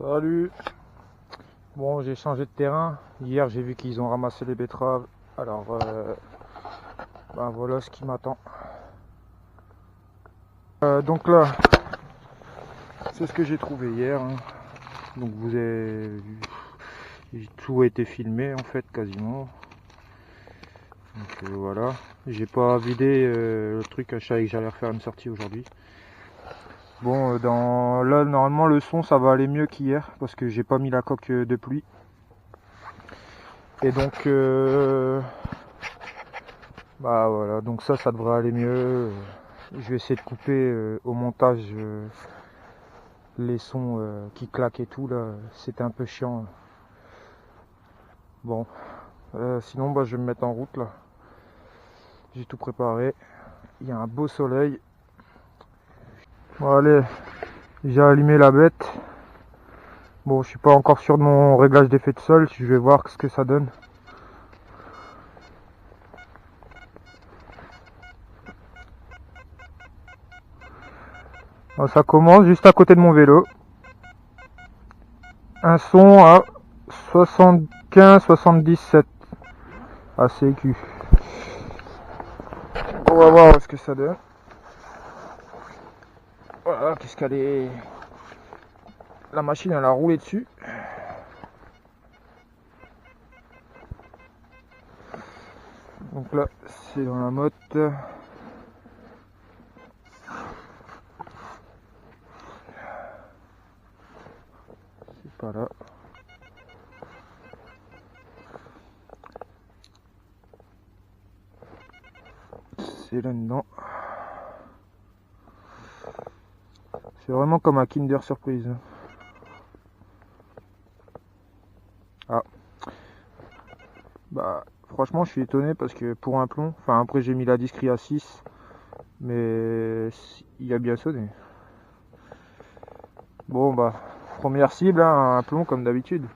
Salut. Bon, j'ai changé de terrain. Hier, j'ai vu qu'ils ont ramassé les betteraves. Alors, ben voilà ce qui m'attend. Donc là, c'est ce que j'ai trouvé hier, hein. Donc vous avez vu, tout a été filmé en fait, quasiment. Donc voilà. J'ai pas vidé le truc, je savais que j'allais refaire une sortie aujourd'hui. Bon, là, normalement, le son, ça va aller mieux qu'hier, parce que j'ai pas mis la coque de pluie. Et donc, bah voilà, donc ça devrait aller mieux. Je vais essayer de couper au montage les sons qui claquent et tout, là, c'était un peu chiant. Bon, sinon, bah, je vais me mettre en route, là. J'ai tout préparé. Il y a un beau soleil. Bon, allez, j'ai allumé la bête. Bon, je suis pas encore sûr de mon réglage d'effet de sol, je vais voir ce que ça donne. Alors, ça commence juste à côté de mon vélo. Un son à 75-77 à CQ. On va voir ce que ça donne. Voilà, qu'est-ce qu'elle est... La machine, elle a roulé dessus. Donc là, c'est dans la motte. C'est pas là. C'est là-dedans. C'est vraiment comme un Kinder Surprise. Ah. Bah, franchement, je suis étonné parce que pour un plomb, enfin après j'ai mis la discrete à 6, mais il a bien sonné. Bon, bah, première cible, hein, un plomb comme d'habitude.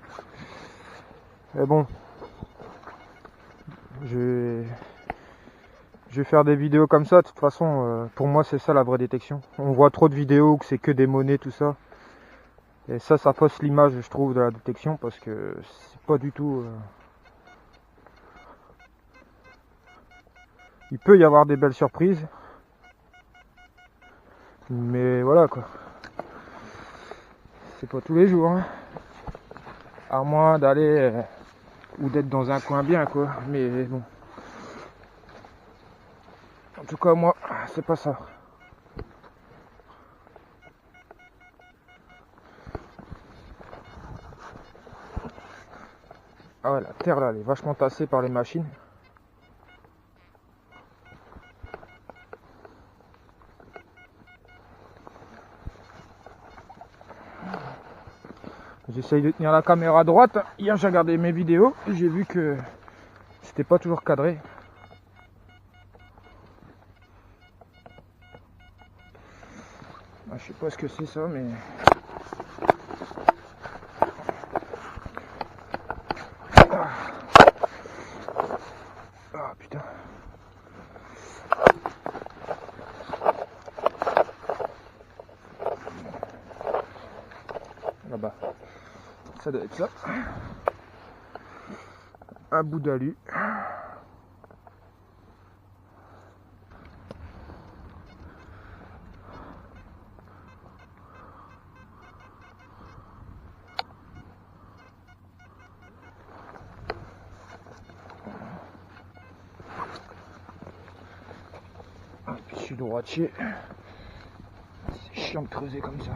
Mais bon, je vais faire des vidéos comme ça. De toute façon, pour moi, c'est ça la vraie détection. On voit trop de vidéos où c'est que des monnaies, tout ça. Et ça fausse l'image, je trouve, de la détection parce que c'est pas du tout. Il peut y avoir des belles surprises, mais voilà quoi. C'est pas tous les jours, hein. À moins d'aller ou d'être dans un coin bien quoi. Mais bon. En tout cas, moi, c'est pas ça. Ah ouais, la terre là, elle est vachement tassée par les machines. J'essaye de tenir la caméra droite. Hier, j'ai regardé mes vidéos. J'ai vu que c'était pas toujours cadré. Je sais pas ce que c'est ça, mais... Ah putain. Là-bas. Ça doit être ça. Un bout d'alu. Puis je suis droitier. C'est chiant de creuser comme ça.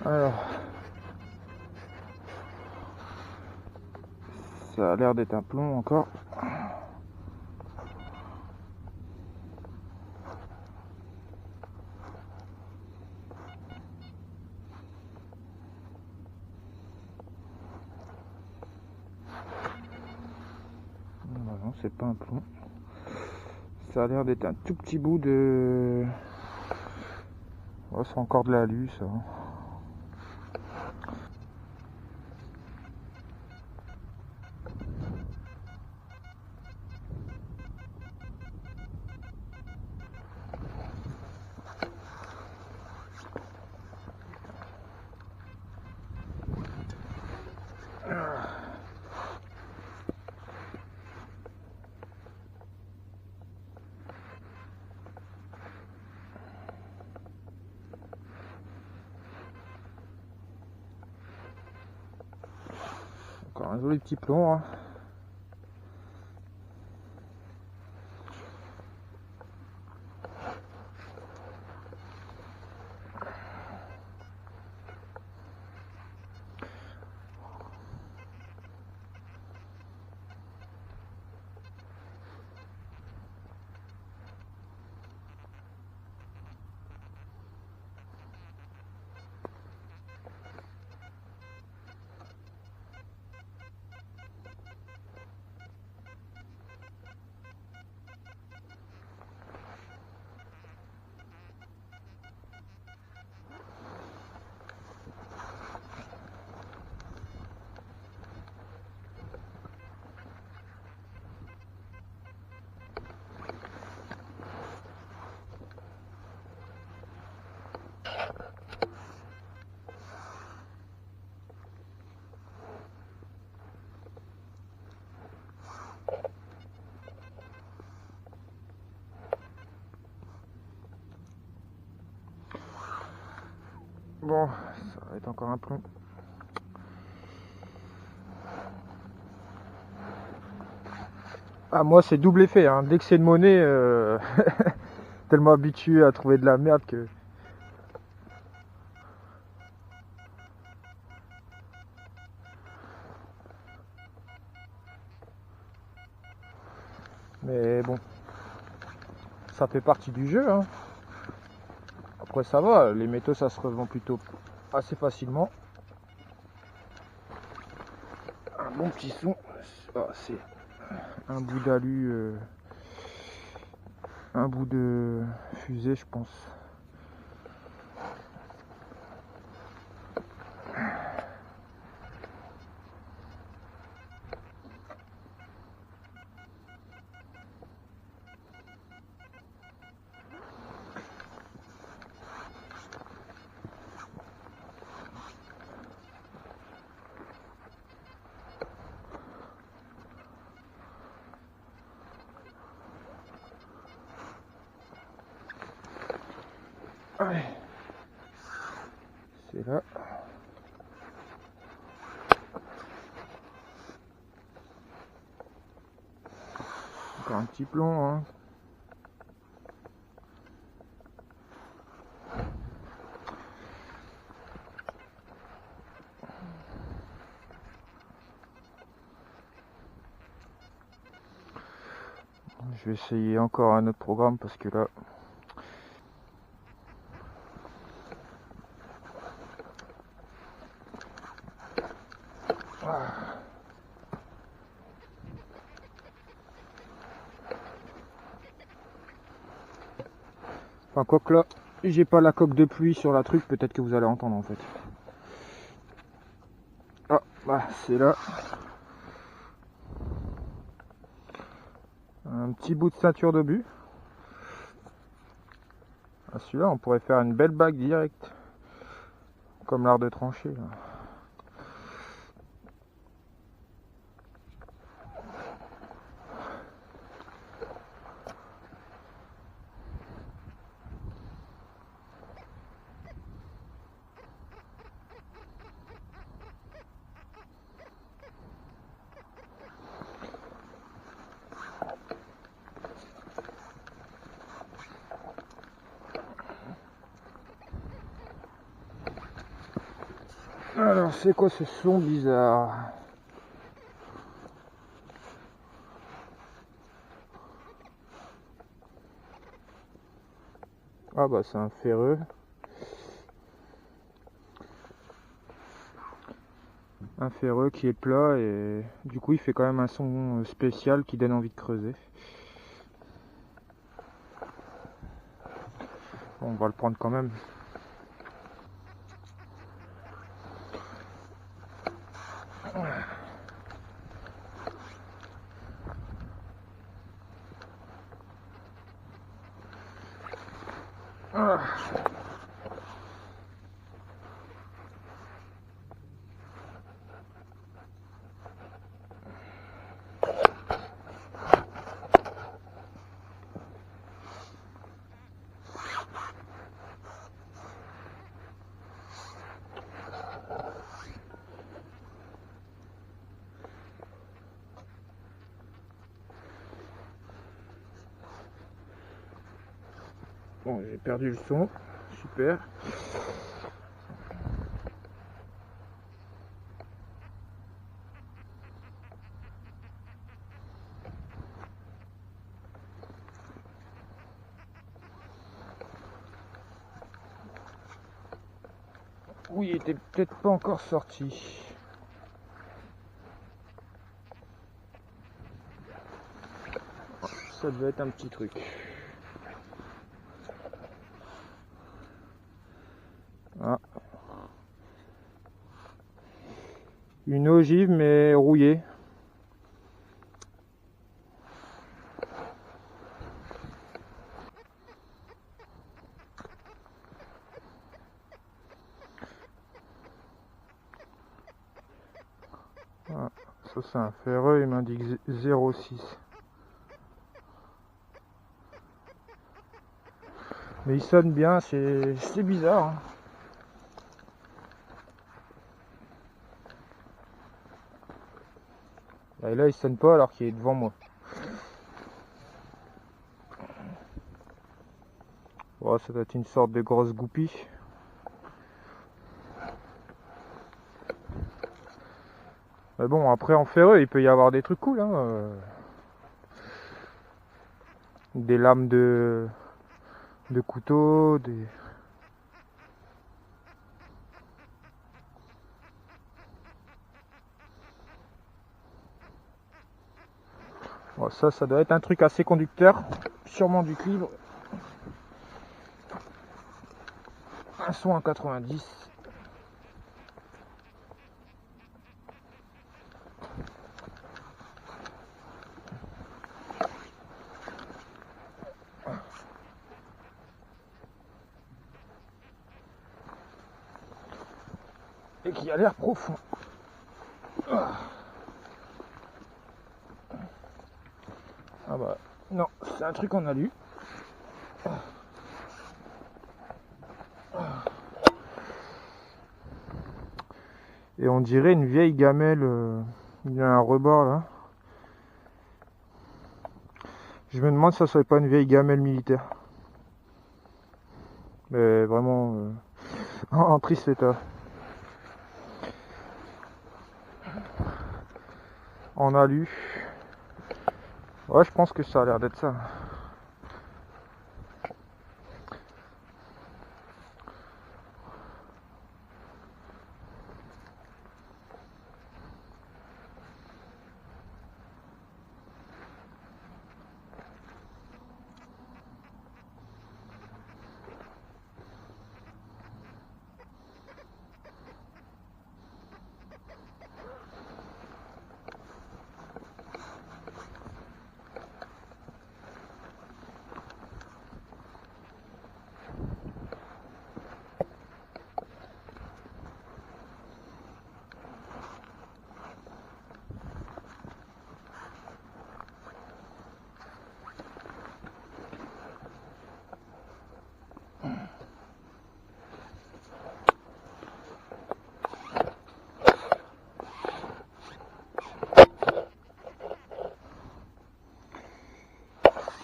Alors, ça a l'air d'être un plomb encore. Non, c'est pas un plomb. Ça a l'air d'être un tout petit bout de... Oh, c'est encore de l'alu ça. un joli petit plomb, hein. Bon, ça va être encore un plomb. Ah, moi c'est double effet, hein. Dès que c'est de monnaie, tellement habitué à trouver de la merde que... Mais bon, ça fait partie du jeu, hein. Après ça va, les métaux ça se revend plutôt assez facilement. Un bon petit son. Ah, c'est un bout d'alu, un bout de fusée je pense. Ouais. C'est là. Encore un petit plomb, hein. Je vais essayer encore un autre programme parce que là... Enfin, quoique là, j'ai pas la coque de pluie sur la truc, peut-être que vous allez entendre en fait. Ah, bah c'est là. Un petit bout de ceinture d'obus. Ah, celui-là, on pourrait faire une belle bague directe. Comme l'art de trancher, là. Alors, c'est quoi ce son bizarre? Ah bah c'est un ferreux. Un ferreux qui est plat et du coup il fait quand même un son spécial qui donne envie de creuser. Bon, on va le prendre quand même. Ah. Bon, j'ai perdu le son. Super. Oui, il était peut-être pas encore sorti. Ça devait être un petit truc. Ah. Une ogive mais rouillée. Ah, ça c'est un ferreux, il m'indique 0,6. Mais il sonne bien, c'est bizarre. Hein. Et là il sonne pas alors qu'il est devant moi. Oh, ça doit être une sorte de grosse goupille. Mais bon, après en ferreux, il peut y avoir des trucs cool. Hein. Des lames de couteau, des... Bon, ça doit être un truc assez conducteur. Sûrement du cuivre. Un son à 90. Et qui a l'air profond. Ah bah non, c'est un truc en alu. Et on dirait une vieille gamelle. Il y a un rebord là. Je me demande si ça serait pas une vieille gamelle militaire. Mais vraiment en triste état. En alu. Ouais, je pense que ça a l'air d'être ça.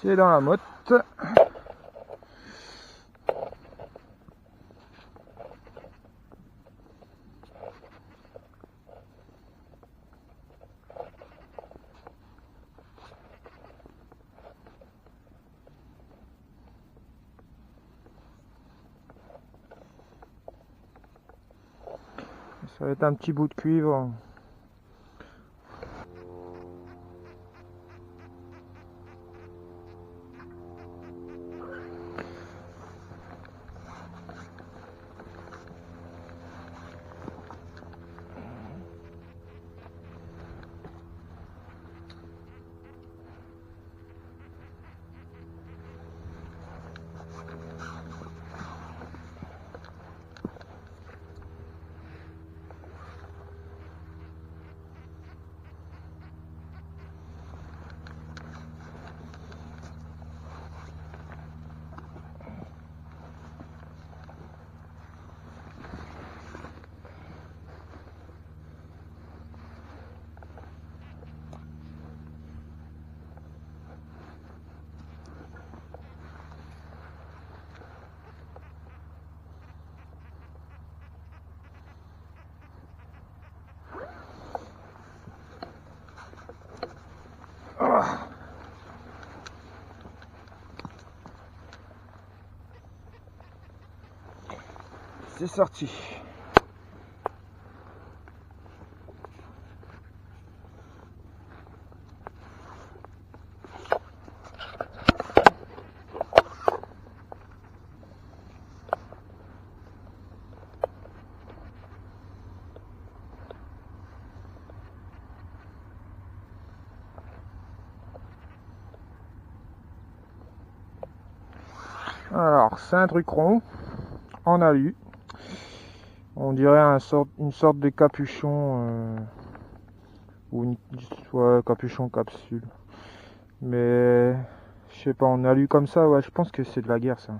C'est dans la motte. Ça va être un petit bout de cuivre. c'est sorti. Alors, c'est un truc rond, en alu. On dirait une sorte de capuchon, ou soit capuchon capsule. Mais, je sais pas, en alu comme ça, ouais, je pense que c'est de la guerre, ça.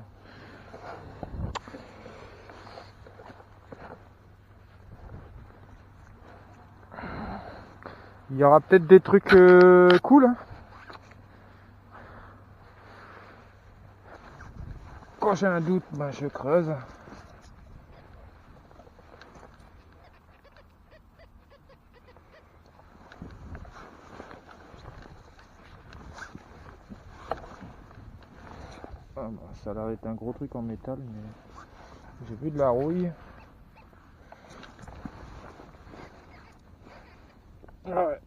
Il y aura peut-être des trucs cool, hein. Quand j'ai un doute, ben je creuse. Ah bah, ça a l'air d'être un gros truc en métal, mais j'ai vu de la rouille. Ah ouais.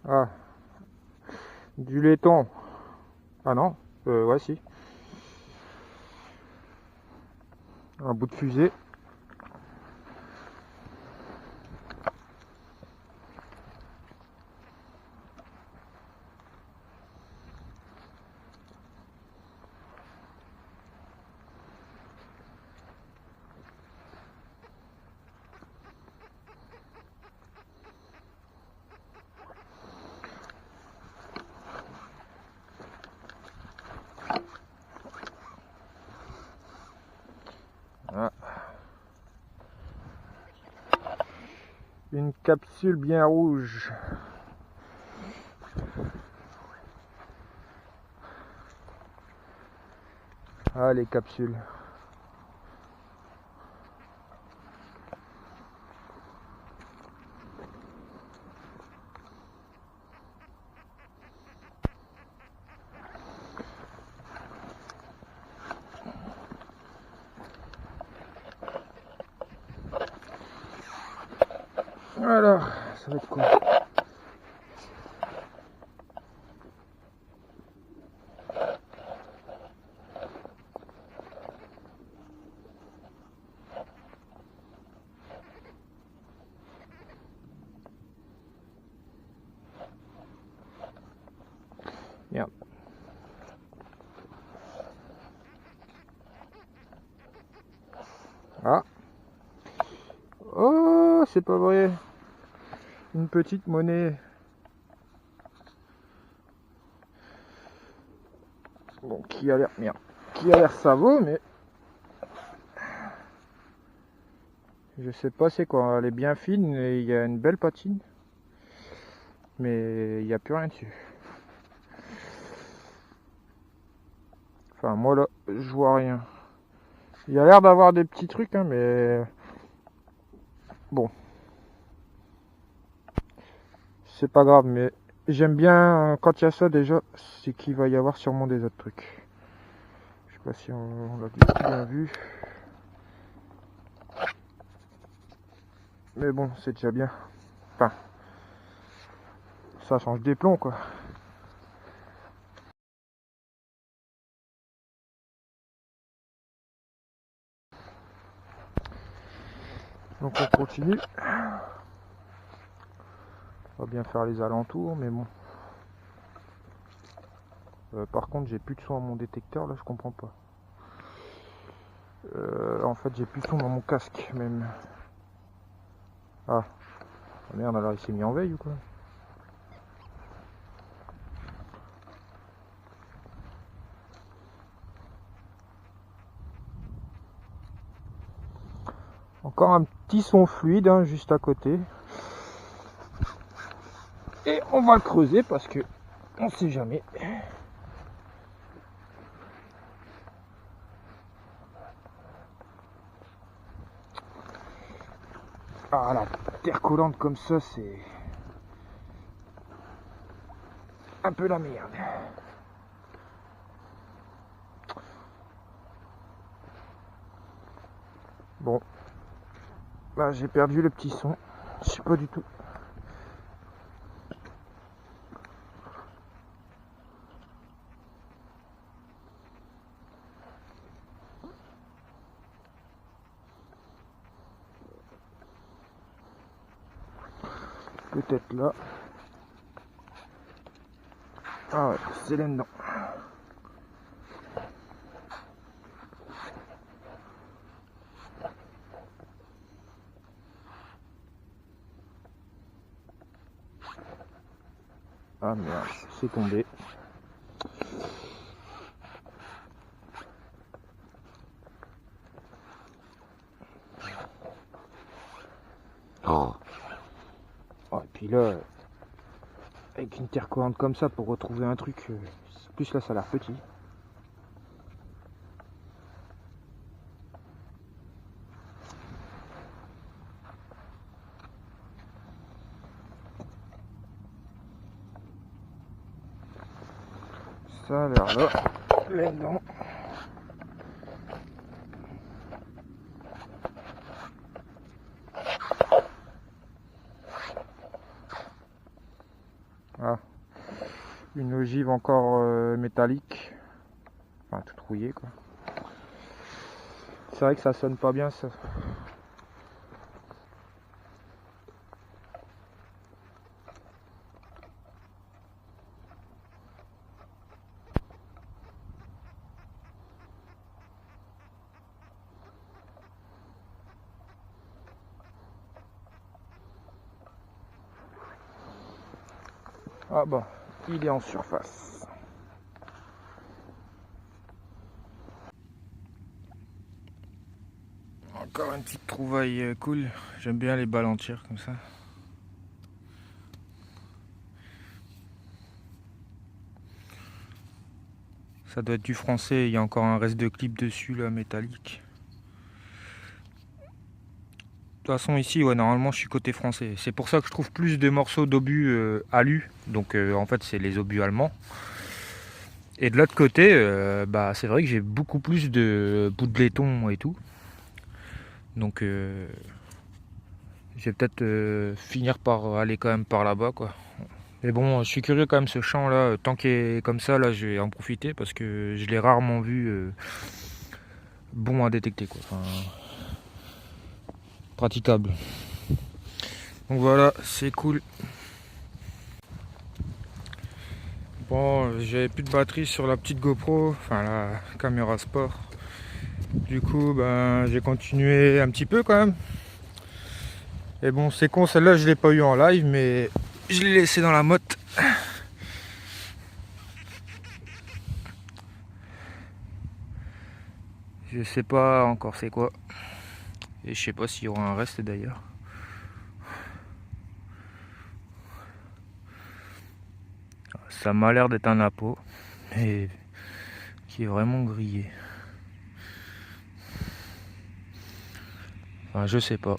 Ah, du laiton. Ah non, ouais si. Un bout de fusée. Ah. Une capsule bien rouge. Ah, les capsules. Alors, ça va être quoi? Merde. Ah. Oh, c'est pas vrai. Une petite monnaie. Bon, qui a l'air... Merde. Qui a l'air ça vaut, mais... Je sais pas c'est quoi. Elle est bien fine et il y a une belle patine. Mais il n'y a plus rien dessus. Enfin, moi là, je vois rien. Il y a l'air d'avoir des petits trucs, hein, mais... Bon. C'est pas grave, mais j'aime bien quand il y a ça déjà, c'est qu'il va y avoir sûrement des autres trucs. Je sais pas si on l'a bien vu. Mais bon, c'est déjà bien. Enfin, ça change des plombs, quoi. Donc on continue. On va bien faire les alentours, mais bon. Par contre, j'ai plus de son à mon détecteur, là, je comprends pas. En fait, j'ai plus de son dans mon casque, même. Ah, Ah merde, alors il s'est mis en veille ou quoi? Encore un petit son fluide hein, juste à côté. Et on va le creuser parce que on sait jamais. Ah, la terre collante comme ça, c'est un peu la merde. Bon, là j'ai perdu le petit son. Je sais pas du tout. Peut-être là. Ah ouais, c'est là-dedans. Ah merde, c'est tombé. Oh. Oh, et puis là, avec une terre collante comme ça pour retrouver un truc, en plus là ça a l'air petit. Ça a l'air là-dedans. Ah, une ogive encore métallique, enfin toute rouillée quoi. C'est vrai que ça sonne pas bien ça. Ah bon, il est en surface. Encore une petite trouvaille cool. J'aime bien les balles entières comme ça. Ça doit être du français, il y a encore un reste de clip dessus là, métallique. De toute façon ici, ouais, normalement je suis côté français. C'est pour ça que je trouve plus de morceaux d'obus alu. Donc en fait c'est les obus allemands. Et de l'autre côté, bah, c'est vrai que j'ai beaucoup plus de bouts de laiton et tout. Donc je vais peut-être finir par aller quand même par là-bas quoi. Mais bon, je suis curieux quand même ce champ là, tant qu'il est comme ça, là je vais en profiter parce que je l'ai rarement vu bon à détecter quoi. Enfin, praticable. Donc voilà, c'est cool. Bon, j'avais plus de batterie sur la petite GoPro, enfin la caméra sport. Du coup, ben j'ai continué un petit peu quand même. Et bon, c'est con, celle-là je l'ai pas eu en live, mais je l'ai laissé dans la motte. Je sais pas encore c'est quoi. Et je sais pas s'il y aura un reste d'ailleurs. Ça m'a l'air d'être un appôt, mais qui est vraiment grillé. Enfin, je sais pas.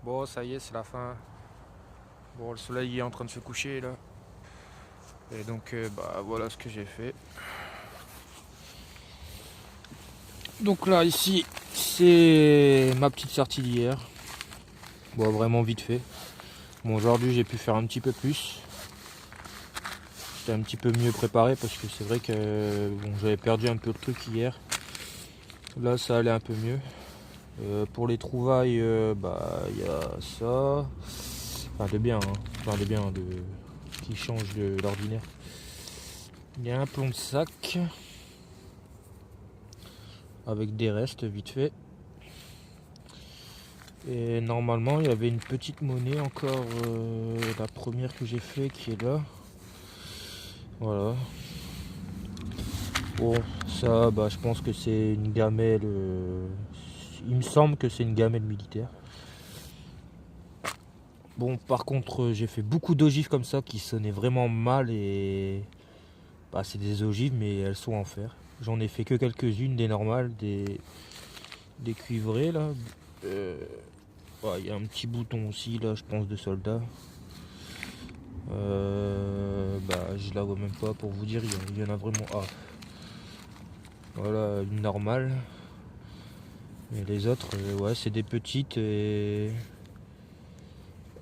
Bon, ça y est, c'est la fin. Bon, le soleil est en train de se coucher là. Et donc, bah voilà ce que j'ai fait. Donc là, ici, c'est ma petite sortie d'hier. Bon, vraiment vite fait. Bon, aujourd'hui, j'ai pu faire un petit peu plus. J'étais un petit peu mieux préparé parce que c'est vrai que bon, j'avais perdu un peu le truc hier. Là, ça allait un peu mieux. Pour les trouvailles, bah, il y a ça. Enfin, de bien, hein. Enfin, de bien, qui change de l'ordinaire. Il y a un plomb de sac avec des restes vite fait. Et normalement il y avait une petite monnaie encore, la première que j'ai fait qui est là. Voilà. Bon, ça, je pense que c'est une gamelle. Il me semble que c'est une gamelle militaire. Bon, par contre, j'ai fait beaucoup d'ogives comme ça qui sonnaient vraiment mal et. C'est des ogives, mais elles sont en fer. J'en ai fait que quelques-unes, des normales, des cuivrées là. Il y a un petit bouton aussi là, je pense, de soldat. Je la vois même pas pour vous dire, il y en a vraiment. Voilà, une normale. Et les autres, c'est des petites et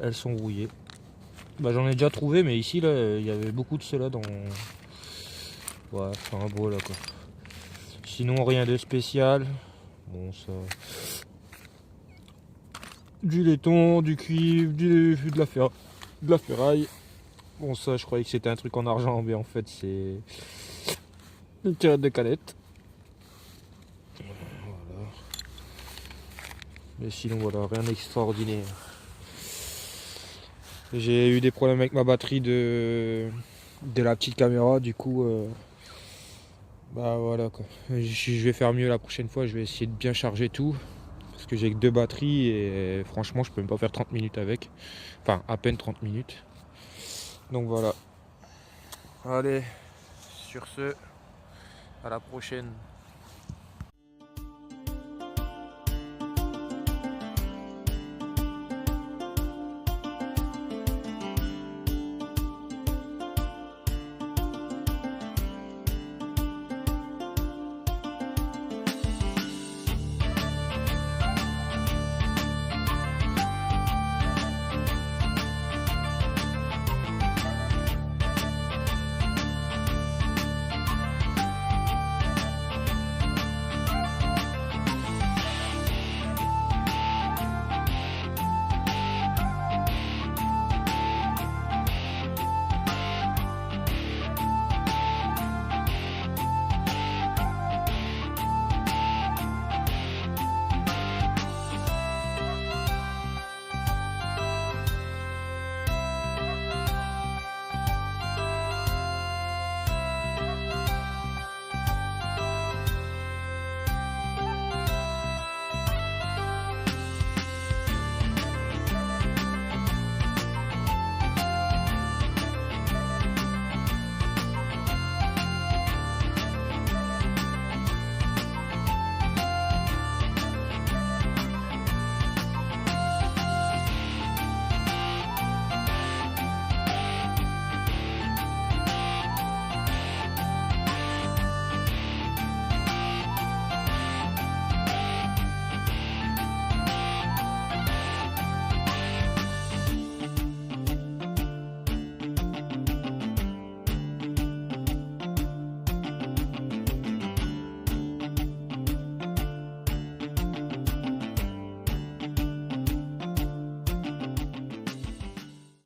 elles sont rouillées. J'en ai déjà trouvé, mais ici là, il y avait beaucoup de ceux-là dans. Ouais, enfin beau là quoi. Sinon rien de spécial. Bon ça. Du laiton, du cuivre, de la ferraille. Bon ça je croyais que c'était un truc en argent, mais en fait c'est une tirette de canette. Voilà. Mais sinon voilà, rien d'extraordinaire. J'ai eu des problèmes avec ma batterie de la petite caméra, du coup voilà quoi. Je vais faire mieux la prochaine fois, je vais essayer de bien charger tout. Parce que j'ai que 2 batteries et franchement je peux même pas faire 30 minutes avec. Enfin à peine 30 minutes. Donc voilà. Allez, sur ce, à la prochaine.